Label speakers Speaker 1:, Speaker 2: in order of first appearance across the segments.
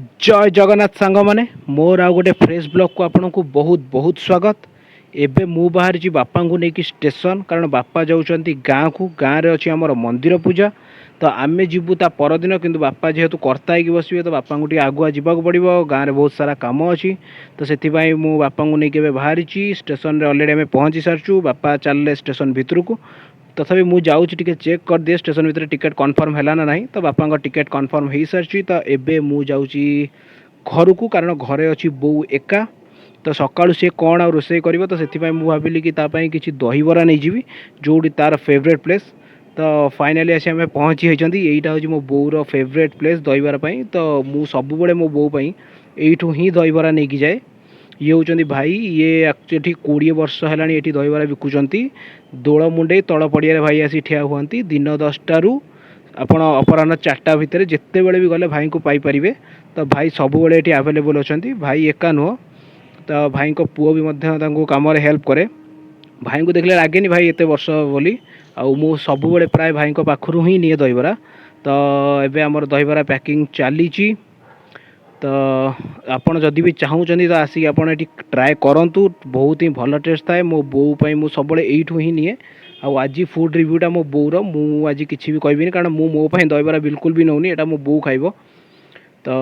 Speaker 1: जय जगन्नाथ सांग माने मोर आ गोटे फ्रेश ब्लॉग को आपन को बहुत बहुत स्वागत। एबे मु बाहर जी बापा को लेकिन स्टेशन कारण बापा जाऊँच गाँ को गाँव में अच्छी आमर मंदिर पूजा तो आमे जीवु ता परदिन किंतु बापा जेहेतु कर्ता होगी बसवे तो बापा को आगुआ जावाक पड़ो गाँव में बहुत सारा कम अच्छी तो से मु बापा को लेकिन बाहरी स्टेशन अलरेडी आम पहुँची सारी बापा चलले स्टेशन भितर को तथापि मु जाऊँगी टिके चेक कर दिए स्टेशन भितर टिकेट कन्फर्म है ना नहीं तो बापा टिकेट कन्फर्म हो सारी तो एबे मु जाऊँगी घर को कारण घरे अच्छी बो एका तो सकाळु सी कौन आ रोसे कर तो से भाविली कि किसी दहीबरा नहीं जी जो तार फेवरेट प्लेस तो फाइनाली आसी आम पहुँची होती यहीटा हूँ मो बोर फेवरेट प्लेस दहीबरा तो मु सब मो बो यू ही दहीबरा नहीं कि जाए ये हूँ भाई ये एक्चुअली 20 वर्ष है ये दहीबरा बिकुंट दोल मुंडे तल पड़िया भाई आसी ठिया हुआ दिन 10 आपण अपराह 4टा भितर जिते बड़े भी गले भाई को पाइपर तो भाई सबुबले ये आवेलेबल अच्छा भाई एका नुह तो भाई को पुओ भी कम हेल्प करे भाई को देखले लगे भाई एत वर्ष बोली आउ सबुबले प्राय भाई को पाखु ही निए दहीबरा तो एबे आमर दहीबरा पैकिंग चली तो आपड़ जदि भी चाहूँगी तो आसिक आपड़ ये ट्राए करूँ बहुत ही भल टेस्ट थाए मो बो मुझे सब यू ही निए आज फूड रिव्यूटा मो बोर मुझे किसी भी कहबी कारण मो दहीबरा बिल्कुल भी नौनी एटा मो बो खाइब तो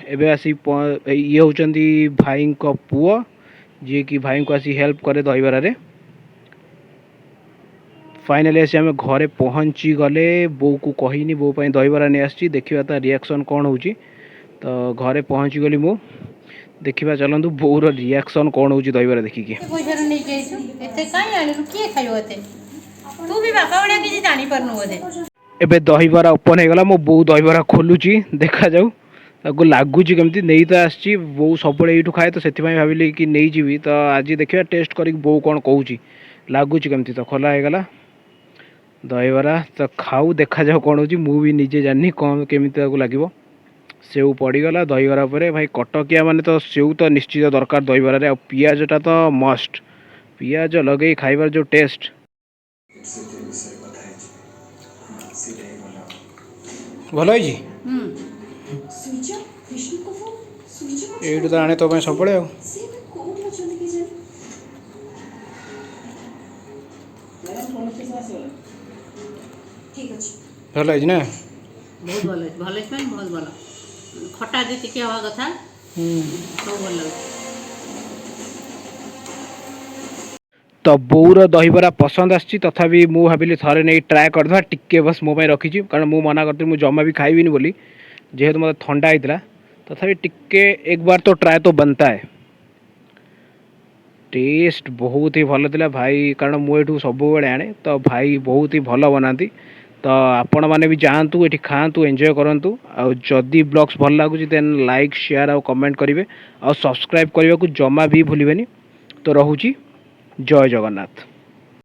Speaker 1: एबे आसी ये होचंदी भाई को पुओ जी कि भाई को आसी हेल्प करे दहीबरा रे फाइनली आसी आम घरे पहुँची गले बो को कहनी बो दहीबरा नहीं आसी देखा तार रिएक्शन कौन हो तो घरे पहुँची गली मु देखा चलतु बोर रिएक्शन कौन हो दहीबरा देखिकी एबे दहीबरा ओपन हो गला मो बो दहीबरा खोलुची देखा जाऊ ताको लगुच केमती नहीं तो आसी बो सब यू खाए तो से भाविली कि नहीं जी तो आज देखिए टेस्ट कर बो कौन कौच लगुच केमती तो खोला हो गला दहीबरा तो खाऊ देखा जाऊ कौन हो मुझे निजे जानी कौन केमी लगे सेव पड़गला दहीबरा पर भाई कटकिया माने तो सेव तो निश्चित दरकार दहीबरा आ पियाजटा तो मस्ट पियाज लगे खाइबार जो टेस्ट भल ये तो आने तो सब भल है ना
Speaker 2: बहुत भल भल बहुत भल खटा जी टिके हवा कथा सब भल लगे
Speaker 1: तो बोर दहीबरा पसंद आसी तथापि मु भाविली थरे नहीं ट्राए करदे टिके बस मो रखी कारण मु मना करती मुझे जमा भी खाइबी बोली जेहेतु मतलब ठंडा होता तथापि टिके एक बार तो ट्राए तो बनता है टेस्ट बहुत ही भल था भाई कारण मुझे सब आने तो भाई बहुत ही भल बनाती तो आपण मैंने भी जातु ये खातु एंजॉय करूँ आदि ब्लॉग्स भल लगुच देन लाइक शेयर और कमेंट करेंगे और सब्सक्राइब करने को जमा भी भूलें तो रोची जय जगन्नाथ।